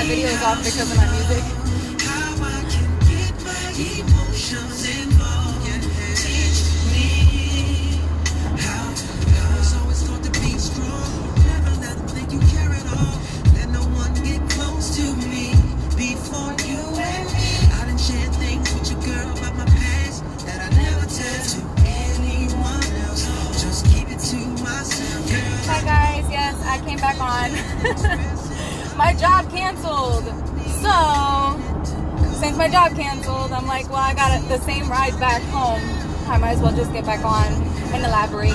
my videos off because of my music. Hi guys, yes, I came back on. My job canceled. So, since my job canceled, I'm like, well, I got the same ride back home. I might as well just get back on and elaborate.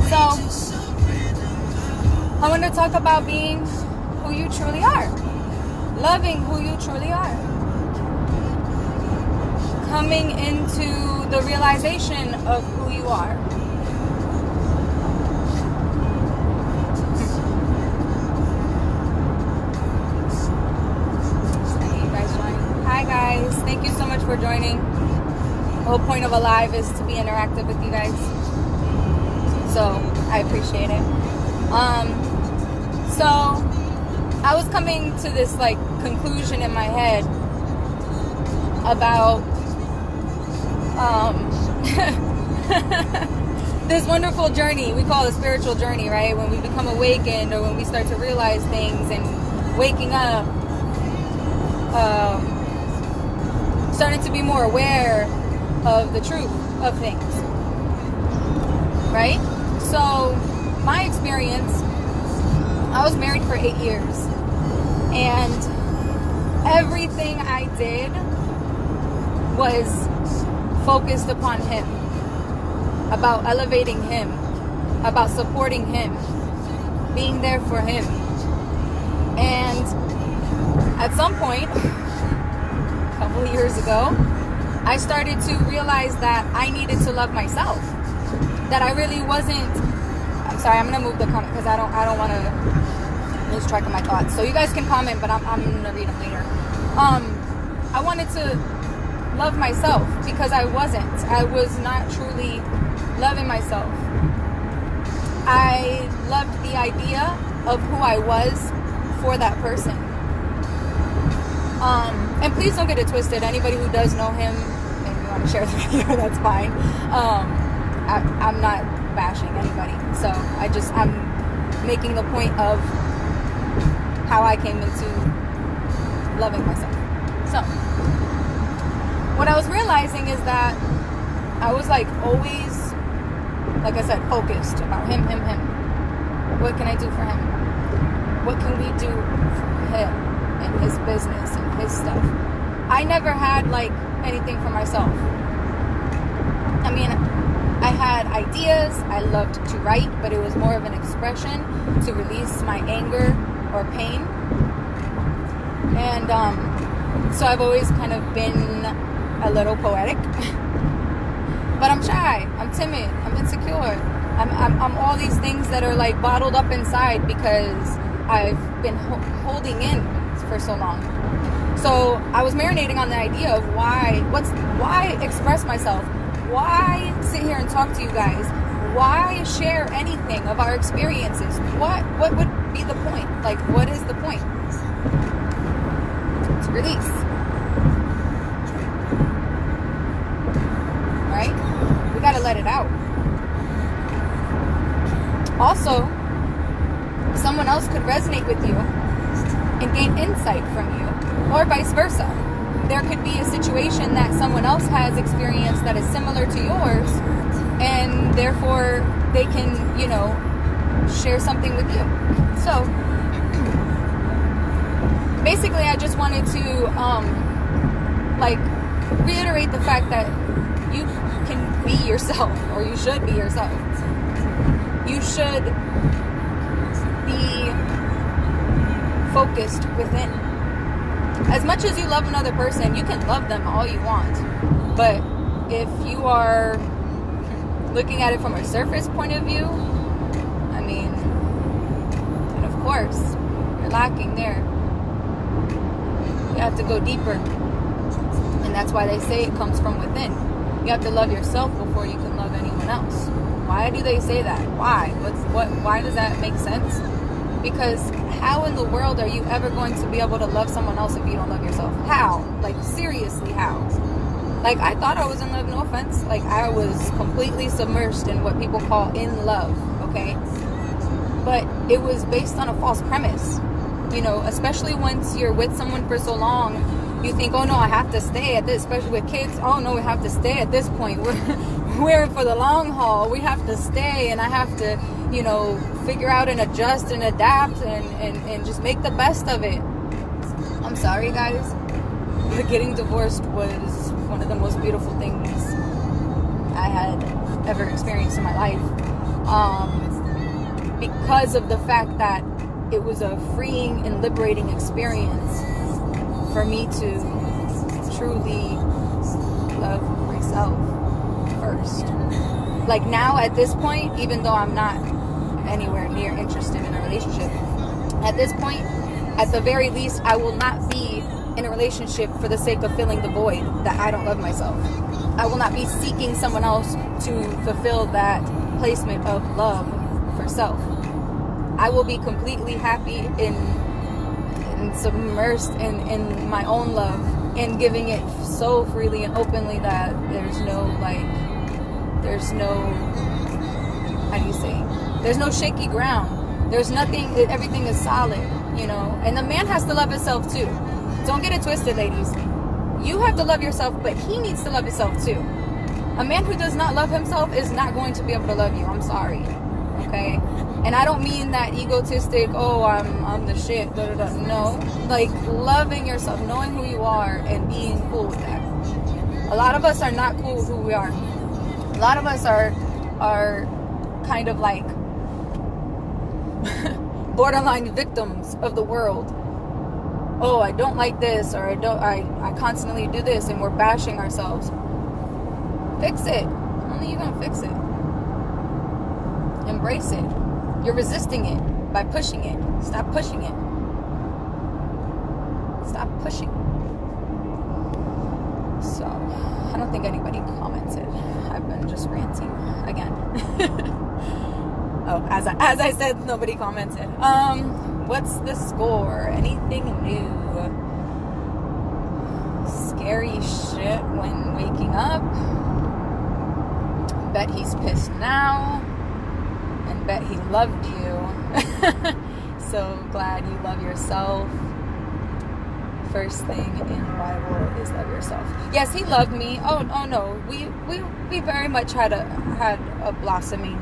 So, I want to talk about being who you truly are. Loving who you truly are. Coming into the realization of who you are. Hi guys, thank you so much for joining. The whole point of a live is to be interactive with you guys. So, I appreciate it. So, I was coming to this like conclusion in my head about this wonderful journey we call a spiritual journey, right? When we become awakened or when we start to realize things and waking up, starting to be more aware of the truth of things, right? So my experience, I was married for 8 years and everything I did was focused upon him, about elevating him, about supporting him, being there for him. And at some point, a couple of years ago, I started to realize that I needed to love myself. That I really wasn't. I'm sorry, I'm gonna move the comment because I don't want to lose track of my thoughts. So you guys can comment, but I'm gonna read them later. I wanted to love myself because I was not truly loving myself. I loved the idea of who I was for that person. And please don't get it twisted. Anybody who does know him and you want to share the video, that's fine. I'm not bashing anybody. So I'm making the point of how I came into loving myself. So what I was realizing is that I was like always, like I said, focused about him. What can I do for him? What can we do for him and his business and his stuff? I never had like anything for myself. I mean, I had ideas. I loved to write, but it was more of an expression to release my anger or pain. And so I've always kind of been a little poetic. But I'm shy, I'm timid, I'm insecure, I'm all these things that are like bottled up inside because I've been holding in for so long. So I was marinating on the idea of why express myself, why sit here and talk to you guys, why share anything of our experiences, what would be the point? Like, what is the point? To release. Right? We gotta let it out. Also, someone else could resonate with you and gain insight from you, or vice versa. There could be a situation that someone else has experienced that is similar to yours, and therefore they can, share something with you. So, basically, I just wanted to, reiterate the fact that you can be yourself, or you should be yourself. You should be focused within. As much as you love another person, you can love them all you want. But if you are looking at it from a surface point of view, I mean, and of course, you're lacking there. You have to go deeper. And that's why they say it comes from within. You have to love yourself before you can love anyone else. Why do they say that? Why? Why does that make sense? Because how in the world are you ever going to be able to love someone else if you don't love yourself? How? Like, seriously, how? Like, I thought I was in love, no offense. Like, I was completely submersed in what people call in love, okay? But it was based on a false premise. You know, especially once you're with someone for so long, you think, oh no, I have to stay at this, especially with kids. Oh no, we have to stay at this point. We're for the long haul. We have to stay, and I have to, you know, figure out and adjust and adapt and just make the best of it. I'm sorry, guys, but getting divorced was one of the most beautiful things I had ever experienced in my life. Because of the fact that it was a freeing and liberating experience for me to truly love myself first. Like, now at this point, even though I'm not anywhere near interested in a relationship, at this point, at the very least, I will not be in a relationship for the sake of filling the void that I don't love myself. I will not be seeking someone else to fulfill that placement of love for self. I will be completely happy in submersed in my own love and giving it so freely and openly that there's no, how do you say, there's no shaky ground. There's nothing, everything is solid, you know. And the man has to love himself too. Don't get it twisted, ladies. You have to love yourself, but he needs to love himself too. A man who does not love himself is not going to be able to love you. I'm sorry. Okay? And I don't mean that egotistic, oh, I'm the shit, da, da, da. No. Like, loving yourself, knowing who you are, and being cool with that. A lot of us are not cool with who we are. A lot of us are kind of like borderline victims of the world. Oh, I don't like this, or I constantly do this, and we're bashing ourselves. Fix it. Only you gonna fix it. Embrace it. You're resisting it by pushing it. Stop pushing it. Stop pushing. So, I don't think anybody commented. I've been just ranting again. Oh, as I said, nobody commented. What's the score? Anything new? Scary shit when waking up. Bet he's pissed now. And bet he loved you. So glad you love yourself. First thing in the Bible is love yourself. Yes, he loved me. Oh no, we very much had a blossoming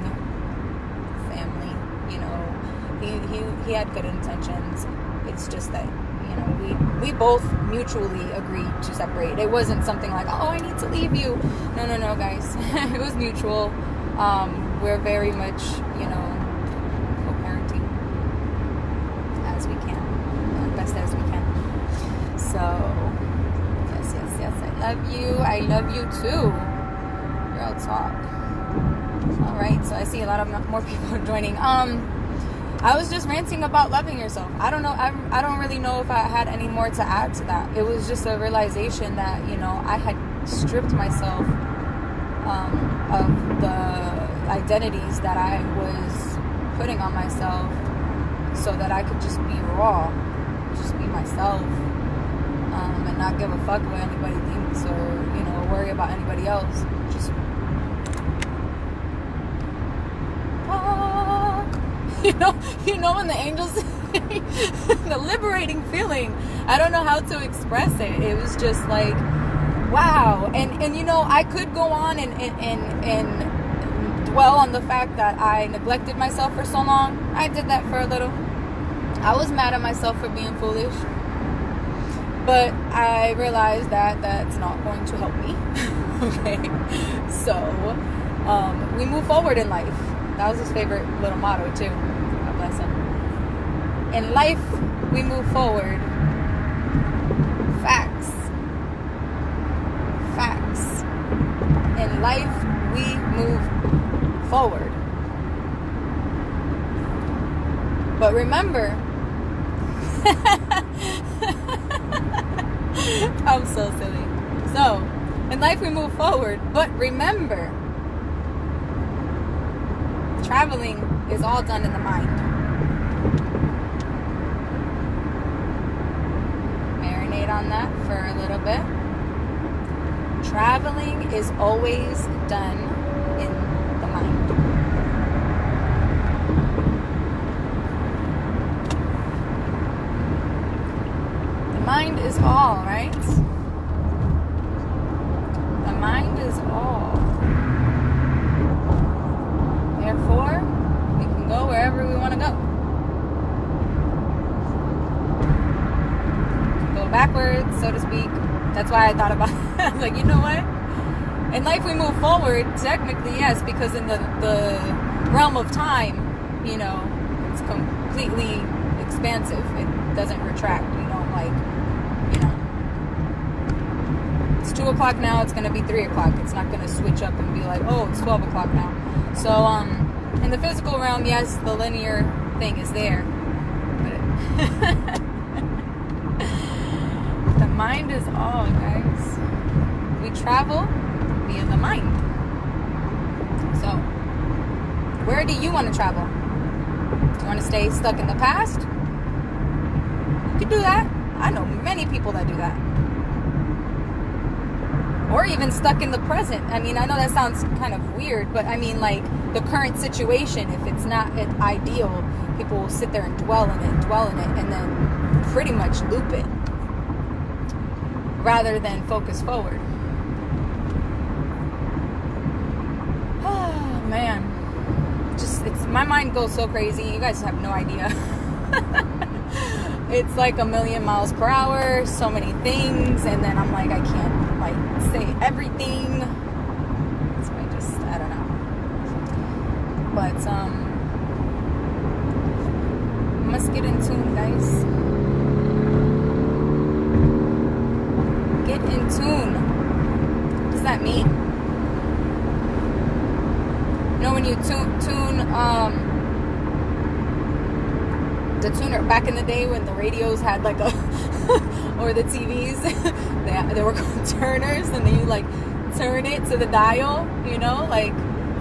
family. You know, he had good intentions. It's just that, you know, we both mutually agreed to separate. It wasn't something like, oh, I need to leave you. No, guys. It was mutual. We're very much, you know, co-parenting as we can, best as we can. So, yes, I love you too. Real talk. All right, so I see a lot of more people joining. I was just ranting about loving yourself. I don't know. I don't really know if I had any more to add to that. It was just a realization that, you know, I had stripped myself of the identities that I was putting on myself so that I could just be raw, just be myself, and not give a fuck what anybody thinks or, you know, worry about anybody else. Just you know when the angels the liberating feeling. I don't know how to express it. It was just like, wow. And you know, I could go on and dwell on the fact that I neglected myself for so long. I did that for a little. I was mad at myself for being foolish. But I realized that that's not going to help me. Okay. So, we move forward in life. That was his favorite little motto too. God bless him. In life, we move forward. Facts. In life, we move forward. But remember, I'm so silly. So, in life we move forward, but remember, traveling is all done in the mind. Marinate on that for a little bit. Traveling is always done in the mind. The mind is all, right? The mind is all. Therefore, we can go wherever we want to go. Go backwards, so to speak. That's why I thought about it. I was like, you know what? In life we move forward, technically, yes, because in the realm of time, you know, it's completely expansive. It doesn't retract, you know, like, you know. It's 2 o'clock now, it's going to be 3 o'clock. It's not going to switch up and be like, oh, it's 12 o'clock now. So, in the physical realm, yes, the linear thing is there. But the mind is all, guys. We travel via the mind. So, where do you want to travel? Do you want to stay stuck in the past? You can do that. I know many people that do that. Or even stuck in the present. I mean, I know that sounds kind of weird, but I mean, like, the current situation, if it's not ideal, people will sit there and dwell in it, and then pretty much loop it, rather than focus forward. Oh, man. My mind goes so crazy. You guys have no idea. It's like a million miles per hour, so many things, and then I'm like, I can't, like, say everything. So I don't know. But, must get in tune, guys. Get in tune. What does that mean? You know, when you tune the tuner back in the day when the radios had like a or the TVs, they were called turners, and then you like turn it to the dial, you know, like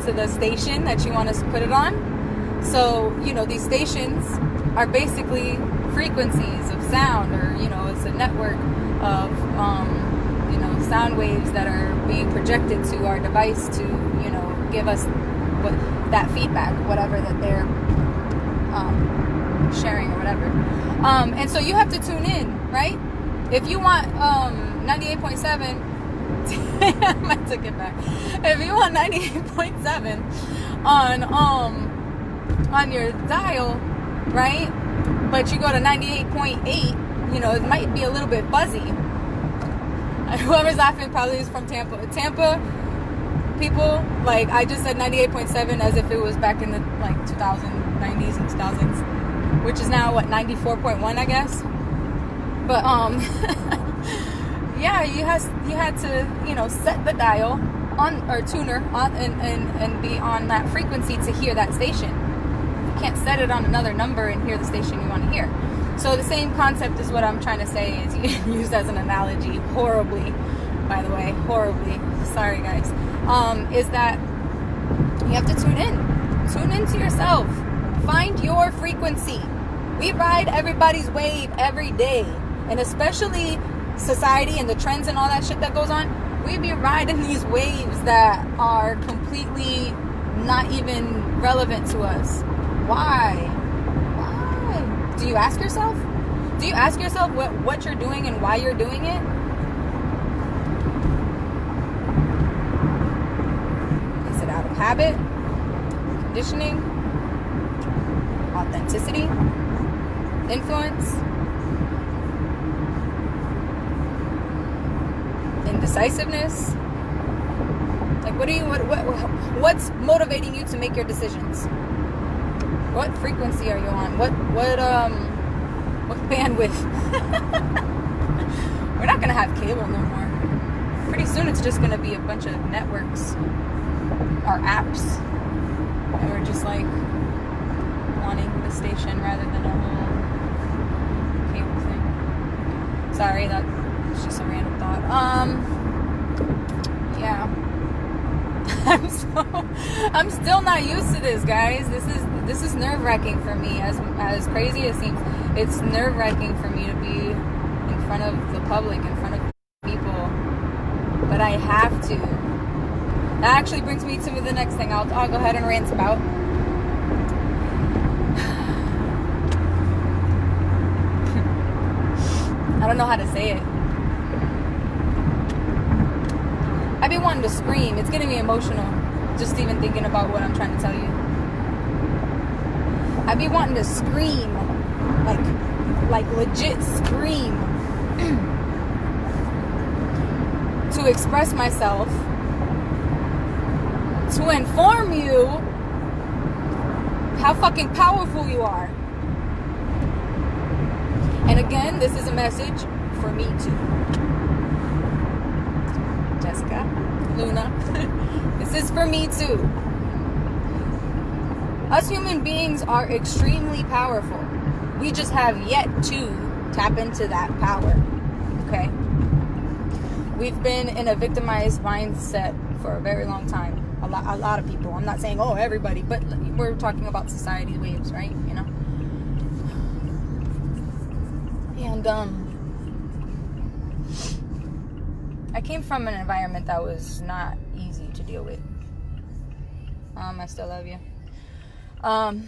to the station that you want to put it on. So, you know, these stations are basically frequencies of sound, or, you know, it's a network of you know, sound waves that are being projected to our device to, you know, give us what that feedback, whatever that they're sharing or whatever. And so you have to tune in, right? If you want 98.7, I took it back. If you want 98.7 on your dial, right? But you go to 98.8, you know, it might be a little bit fuzzy. Whoever's laughing probably is from Tampa. Tampa people, like, I just said 98.7 as if it was back in the like 90s and 2000s, which is now what, 94.1, I guess. But yeah, you had to, you know, set the dial on, or tuner on, and be on that frequency to hear that station. You can't set it on another number and hear the station you want to hear. So the same concept is what I'm trying to say, is used as an analogy horribly, by the way, horribly. Sorry, guys. Is that you have to tune into yourself. Find your frequency. We ride everybody's wave every day, and especially society and the trends and all that shit that goes on. We be riding these waves that are completely not even relevant to us. Why? Do you ask yourself? Do you ask yourself what you're doing and why you're doing it? Is it out of habit, conditioning, authenticity, influence, indecisiveness? Like, what's motivating you to make your decisions? What frequency are you on? What bandwidth? We're not gonna have cable no more. Pretty soon it's just gonna be a bunch of networks or apps. And we're just like wanting the station rather than a whole cable thing. Sorry, that's just a random thought. Yeah. I'm still not used to this, guys. This is nerve-wracking for me. As crazy as it seems, it's nerve-wracking for me to be in front of the public, in front of people. But I have to. That actually brings me to the next thing. I'll go ahead and rant about. I don't know how to say it. I've been wanting to scream. It's getting me emotional just even thinking about what I'm trying to tell you. I've been wanting to scream, like legit scream, to express myself, to inform you how fucking powerful you are. And again, this is a message for me too. Jessica, Luna, this is for me too. Us human beings are extremely powerful. We just have yet to tap into that power. Okay? We've been in a victimized mindset for a very long time. A lot of people. I'm not saying, oh, everybody, but we're talking about society waves, right? You know? And, I came from an environment that was not easy to deal with. I still love you. I'll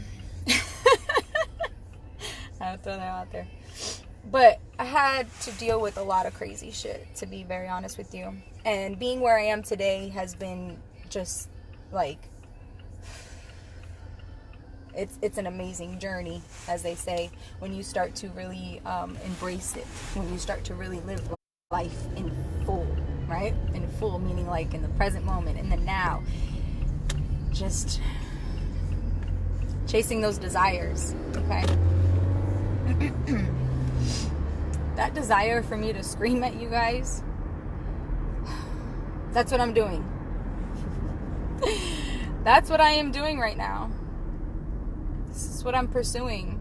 throw that out there. But I had to deal with a lot of crazy shit, to be very honest with you. And being where I am today has been just like, it's an amazing journey, as they say, when you start to really embrace it, when you start to really live life in full, right? In full, meaning like in the present moment, in the now, just chasing those desires, okay? That desire for me to scream at you guys, that's what I'm doing. That's what I am doing right now. This is what I'm pursuing.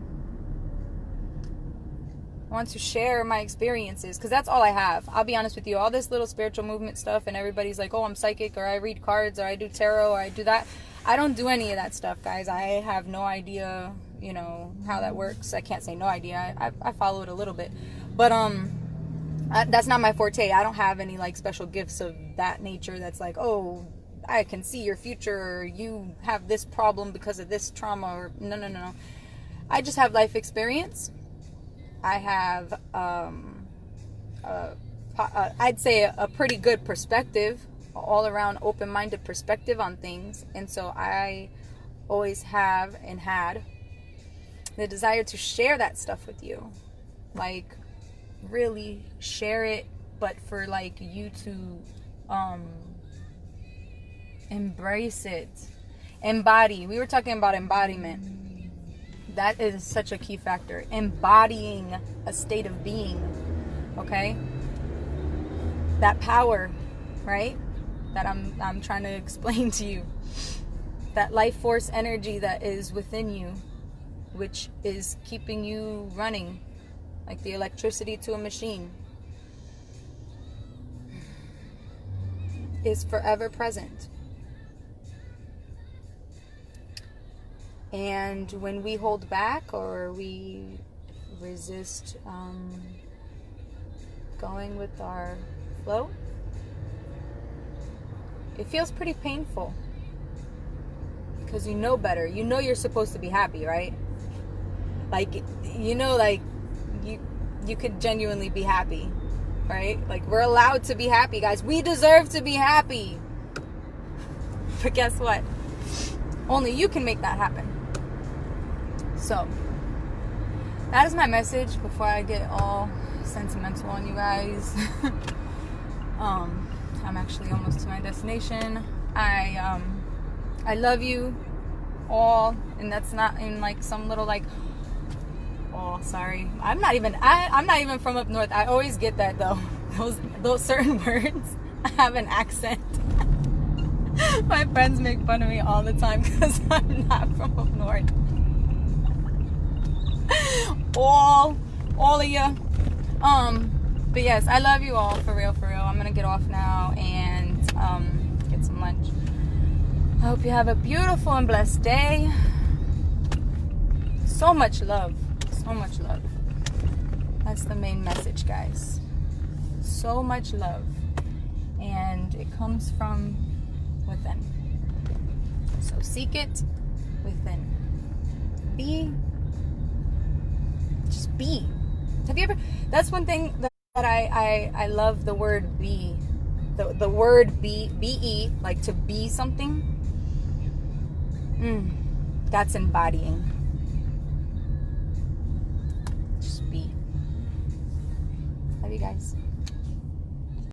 I want to share my experiences, because that's all I have. I'll be honest with you. All this little spiritual movement stuff, and everybody's like, oh, I'm psychic, or I read cards, or I do tarot, or I do that. I don't do any of that stuff, guys. I have no idea, you know, how that works. I can't say no idea. I follow it a little bit. But that's not my forte. I don't have any, like, special gifts of that nature that's like, oh, I can see your future, or you have this problem because of this trauma, or no. I just have life experience. I have, I'd say a pretty good perspective, all around open-minded perspective on things. And so I always have and had the desire to share that stuff with you. Like, really share it, but for like you to embrace it. Embody. We were talking about embodiment. That is such a key factor. Embodying a state of being. Okay? That power, right? That I'm trying to explain to you. That life force energy that is within you, which is keeping you running like the electricity to a machine, is forever present. And when we hold back, or we resist going with our flow, it feels pretty painful. Because you know better. You know you're supposed to be happy, right? Like, you know, like, you could genuinely be happy, right? Like, we're allowed to be happy, guys. We deserve to be happy. But guess what? Only you can make that happen. So, that is my message before I get all sentimental on you guys. I'm actually almost to my destination. I love you all, and that's not in like some little like, oh, sorry. I'm not even from up north. I always get that though. Those certain words have an accent. My friends make fun of me all the time because I'm not from up north. All of you. But yes, I love you all, for real. I'm gonna get off now and get some lunch. I hope you have a beautiful and blessed day. So much love. So much love. That's the main message, guys. So much love. And it comes from within. So seek it within. Just be. Have you ever, that's one thing that I love, the word be. The word be, like to be something. That's embodying. Just be. Love you guys.